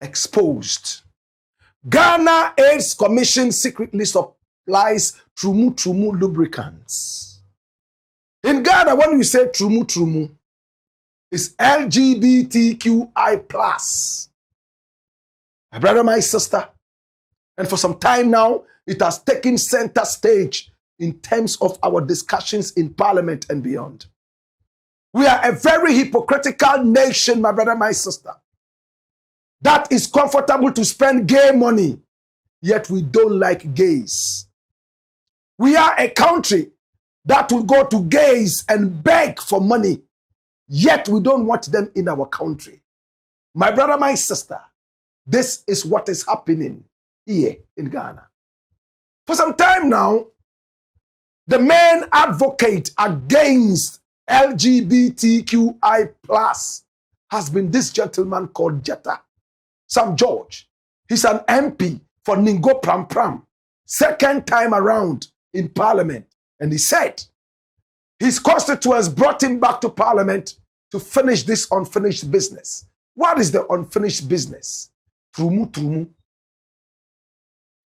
exposed. Ghana AIDS Commission secretly supplies trumu lubricants. In Ghana, when you say trumu, it's LGBTQI+. My brother, my sister. And for some time now, it has taken center stage in terms of our discussions in Parliament and beyond. We are a very hypocritical nation, my brother, my sister, that is comfortable to spend gay money, yet we don't like gays. We are a country that will go to gays and beg for money, yet we don't want them in our country. My brother, my sister, this is what is happening here in Ghana. For some time now, the main advocate against LGBTQI+ has been this gentleman called Jetta, Sam George. He's an MP for Ningo Pram Pram, second time around in Parliament. And he said his constituents brought him back to Parliament to finish this unfinished business. What is the unfinished business? Trumu.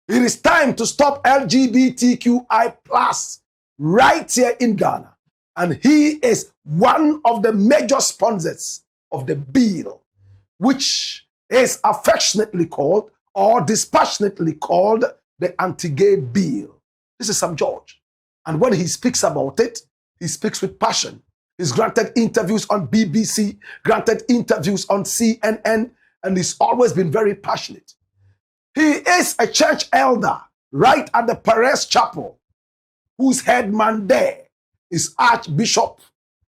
It is time to stop LGBTQI+ right here in Ghana. And he is one of the major sponsors of the bill, which is affectionately called or dispassionately called the anti-gay bill. This is Sam George. And when he speaks about it, he speaks with passion. He's granted interviews on BBC, granted interviews on CNN, and he's always been very passionate. He is a church elder right at the Perez Chapel, whose headman there is Archbishop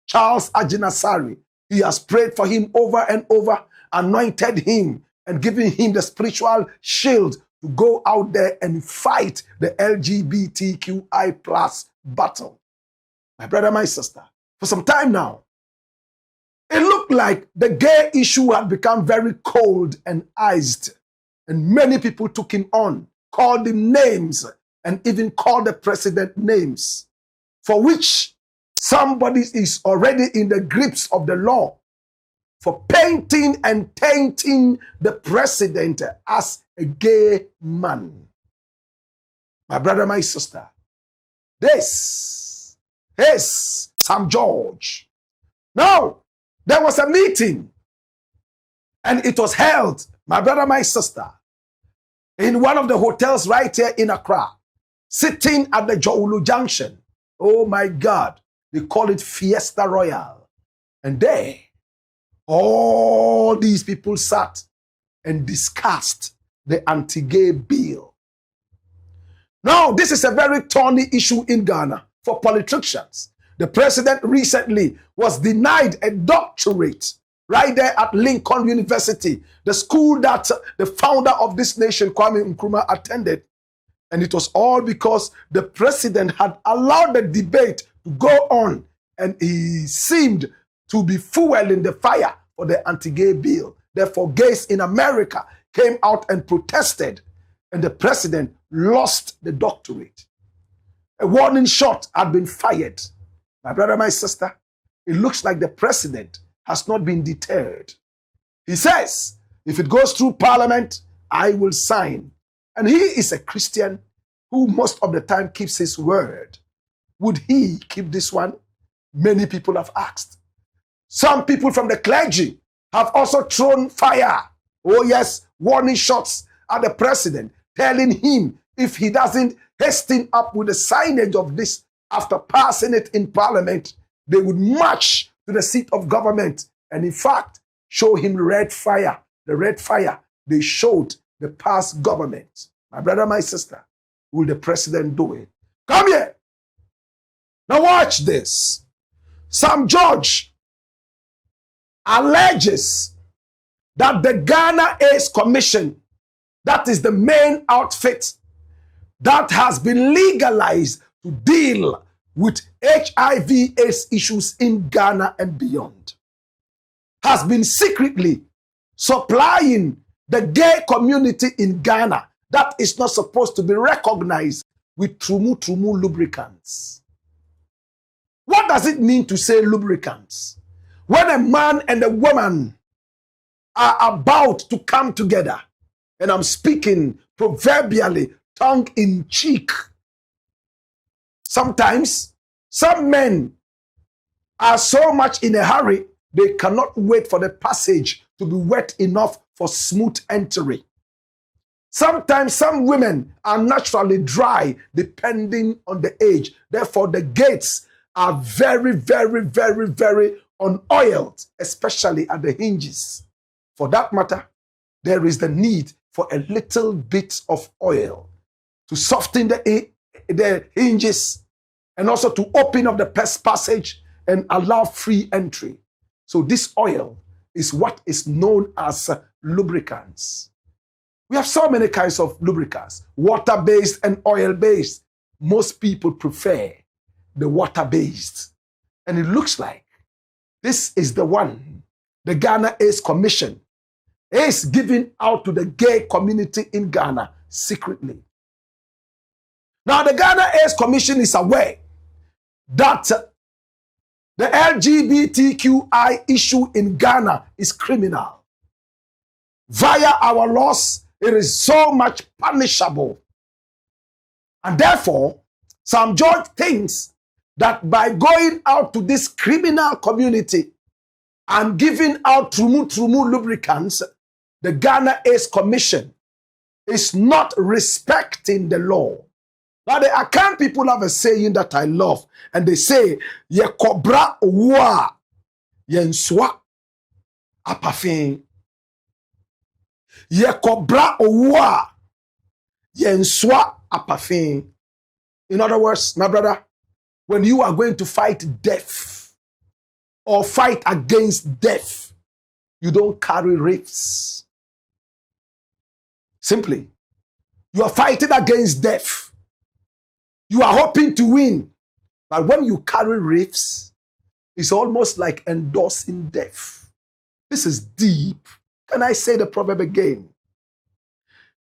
Charles Ajinasari. He has prayed for him over and over, anointed him, and given him the spiritual shield to go out there and fight the LGBTQI+ battle. My brother, my sister, for some time now, it looked like the gay issue had become very cold and iced, and many people took him on, called him names, and even called the president names, for which somebody is already in the grips of the law for painting and tainting the president as a gay man. My brother, my sister, this is Sam George. Now, there was a meeting, and it was held, my brother, my sister, in one of the hotels right here in Accra, sitting at the Joulu Junction. Oh my God, they call it Fiesta Royal. And there, all these people sat and discussed the anti-gay bill. Now, this is a very thorny issue in Ghana for politicians. The president recently was denied a doctorate right there at Lincoln University, the school that the founder of this nation, Kwame Nkrumah, attended. And it was all because the president had allowed the debate to go on, and he seemed to be fueling the fire for the anti-gay bill. Therefore, gays in America came out and protested, and the president lost the doctorate. A warning shot had been fired. My brother, my sister, it looks like the president has not been deterred. He says, if it goes through Parliament, I will sign. And he is a Christian who most of the time keeps his word. Would he keep this one? Many people have asked. Some people from the clergy have also thrown fire. Oh yes, warning shots at the president, telling him if he doesn't hasten up with the signage of this after passing it in Parliament, they would march to the seat of government and in fact show him red fire. The red fire they showed the past government. My brother, my sister, will the president do it? Come here. Now watch this. Sam George alleges that the Ghana AIDS Commission, that is the main outfit that has been legalized to deal with HIV/AIDS issues in Ghana and beyond, has been secretly supplying the gay community in Ghana that is not supposed to be recognized with trumu lubricants. What does it mean to say lubricants? When a man and a woman are about to come together. And I'm speaking proverbially, tongue in cheek. Sometimes some men are so much in a hurry, they cannot wait for the passage to be wet enough for smooth entry. Sometimes some women are naturally dry depending on the age. Therefore, the gates are very, very, very, very unoiled, especially at the hinges. For that matter, there is the need for a little bit of oil to soften the hinges and also to open up the passage and allow free entry. So this oil is what is known as lubricants. We have so many kinds of lubricants, water-based and oil-based. Most people prefer the water-based. And it looks like this is the one the Ghana AIDS Commission is giving out to the gay community in Ghana secretly. Now, the Ghana AIDS Commission is aware that the LGBTQI issue in Ghana is criminal. Via our laws, it is so much punishable. And therefore, Sam George thinks that by going out to this criminal community and giving out trumu lubricants, the Ghana AIDS Commission is not respecting the law. Now, the Akan people have a saying that I love, and they say, "Ye kobra owa, yenswa apafin." Ye kobra owa, yenswa apafin. In other words, my brother, when you are going to fight death or fight against death, you don't carry rifts. Simply, you are fighting against death. You are hoping to win. But when you carry rifts, it's almost like endorsing death. This is deep. Can I say the proverb again?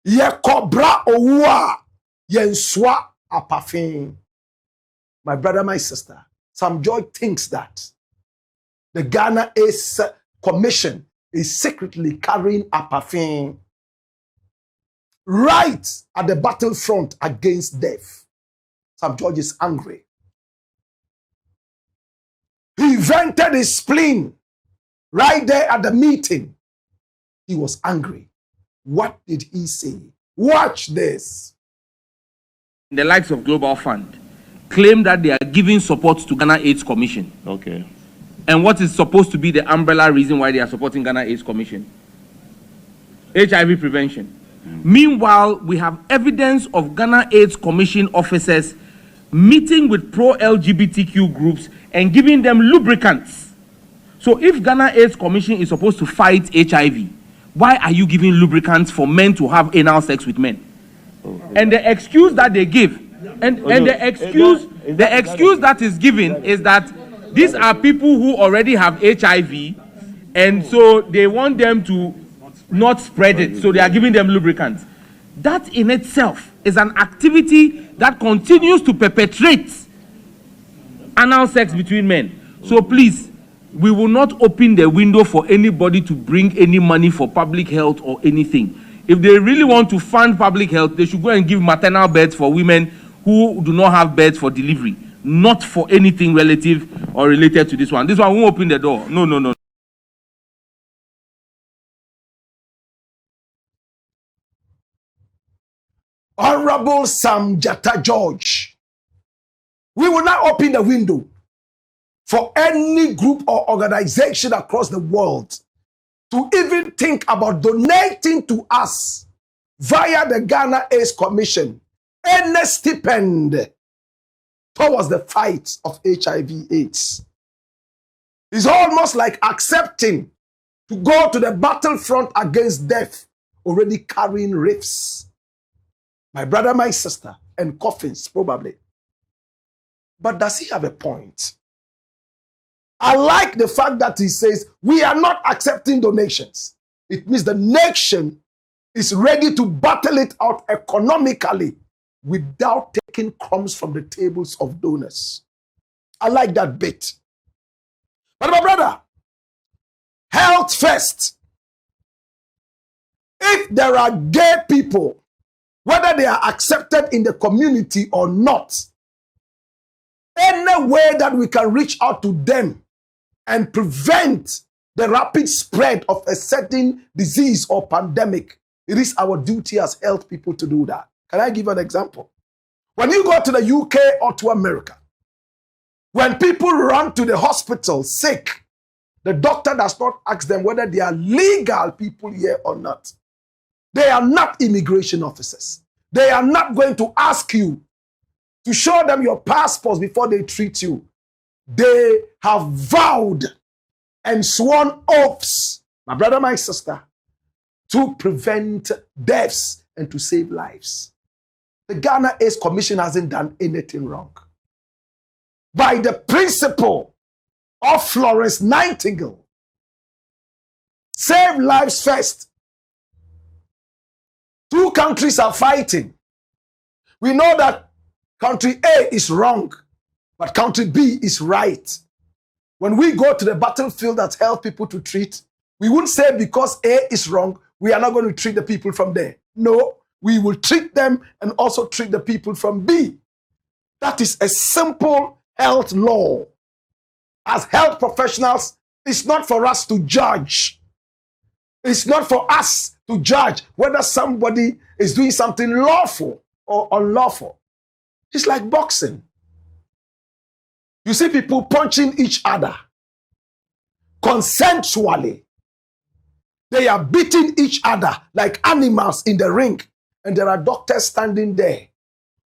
Ye kobra owa, yenswa apafin. My brother, my sister, Sam Joy thinks that the Ghana AIDS Commission is secretly carrying apafin right at the battlefront against death. Sam George is angry. He vented his spleen right there at the meeting. He was angry. What did he say? Watch this. The likes of Global Fund claim that they are giving support to Ghana AIDS Commission. Okay. And what is supposed to be the umbrella reason why they are supporting Ghana AIDS Commission? HIV prevention. Meanwhile, we have evidence of Ghana AIDS Commission officers meeting with pro-LGBTQ groups and giving them lubricants. So if Ghana AIDS Commission is supposed to fight HIV, why are you giving lubricants for men to have anal sex with men? And the excuse that they give, the excuse that is given is that these are people who already have HIV, and so they want them to not spread it, so they are giving them lubricants. That in itself is an activity that continues to perpetrate anal sex between men. So please, we will not open the window for anybody to bring any money for public health or anything. If they really want to fund public health, they should go and give maternal beds for women who do not have beds for delivery, not for anything relative or related to this one. This one won't open the door. No, no, no. Honorable Sam Jatta George, we will not open the window for any group or organization across the world to even think about donating to us via the Ghana AIDS Commission any stipend towards the fight of HIV/AIDS. It's almost like accepting to go to the battlefront against death, already carrying rifts. My brother, my sister, and coffins, probably. But does he have a point? I like the fact that he says, we are not accepting donations. It means the nation is ready to battle it out economically without taking crumbs from the tables of donors. I like that bit. But my brother, health first. If there are gay people, whether they are accepted in the community or not, any way that we can reach out to them and prevent the rapid spread of a certain disease or pandemic, it is our duty as health people to do that. Can I give an example? When you go to the UK or to America, when people run to the hospital sick, the doctor does not ask them whether they are legal people here or not. They are not immigration officers. They are not going to ask you to show them your passports before they treat you. They have vowed and sworn oaths, my brother, my sister, to prevent deaths and to save lives. The Ghana AIDS Commission hasn't done anything wrong. By the principle of Florence Nightingale, save lives first. Two countries are fighting. We know that country A is wrong, but country B is right. When we go to the battlefield that help people to treat, we wouldn't say because A is wrong, we are not going to treat the people from there. No, we will treat them and also treat the people from B. That is a simple health law. As health professionals, it's not for us to judge. It's not for us to judge whether somebody is doing something lawful or unlawful. It's like boxing. You see people punching each other consensually. They are beating each other like animals in the ring. And there are doctors standing there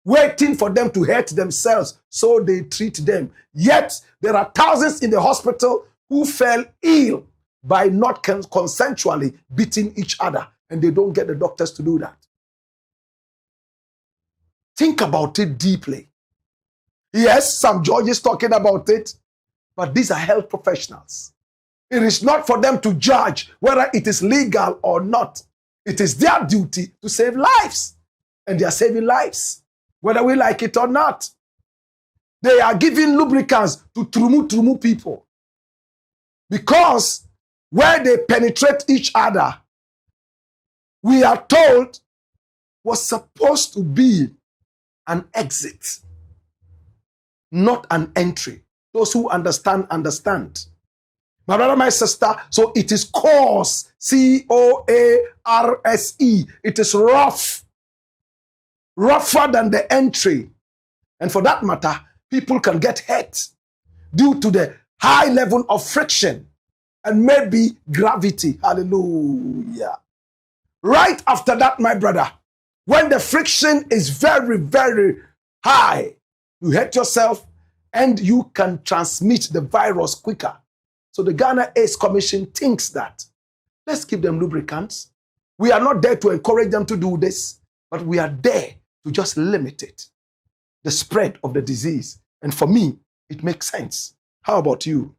waiting for them to hurt themselves so they treat them. Yet there are thousands in the hospital who fell ill by not consensually beating each other, and they don't get the doctors to do that. Think about it deeply. Yes, some judge is talking about it, but these are health professionals. It is not for them to judge whether it is legal or not. It is their duty to save lives, and they are saving lives, whether we like it or not. They are giving lubricants to trumu people because where they penetrate each other, we are told was supposed to be an exit, not an entry. Those who understand, understand. My brother, my sister, so it is coarse, C-O-A-R-S-E. It is rough, rougher than the entry. And for that matter, people can get hurt due to the high level of friction and maybe gravity. Hallelujah. Right after that, my brother, when the friction is very, very high, you hurt yourself and you can transmit the virus quicker. So the Ghana AIDS Commission thinks that let's give them lubricants. We are not there to encourage them to do this, but we are there to just limit it, the spread of the disease. And for me, it makes sense. How about you?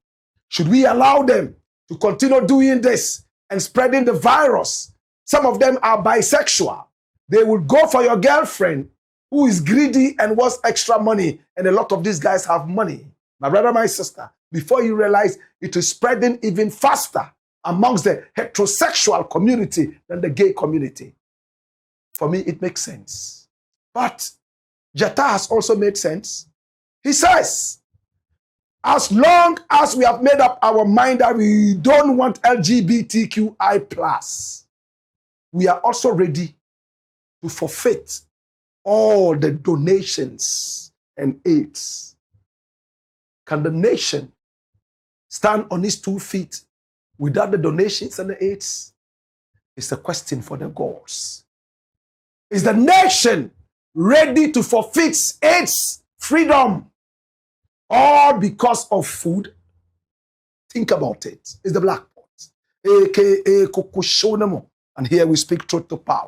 Should we allow them to continue doing this and spreading the virus? Some of them are bisexual. They will go for your girlfriend who is greedy and wants extra money. And a lot of these guys have money. My brother, my sister, before you realize it is spreading even faster amongst the heterosexual community than the gay community. For me, it makes sense. But Jata has also made sense. He says, as long as we have made up our mind that we don't want LGBTQI+, we are also ready to forfeit all the donations and aids. Can the nation stand on its 2 feet without the donations and the aids? It's a question for the gods. Is the nation ready to forfeit its freedom all because of food? Think about it. It's the black pot, aka Kukushonamo. And here we speak truth to power.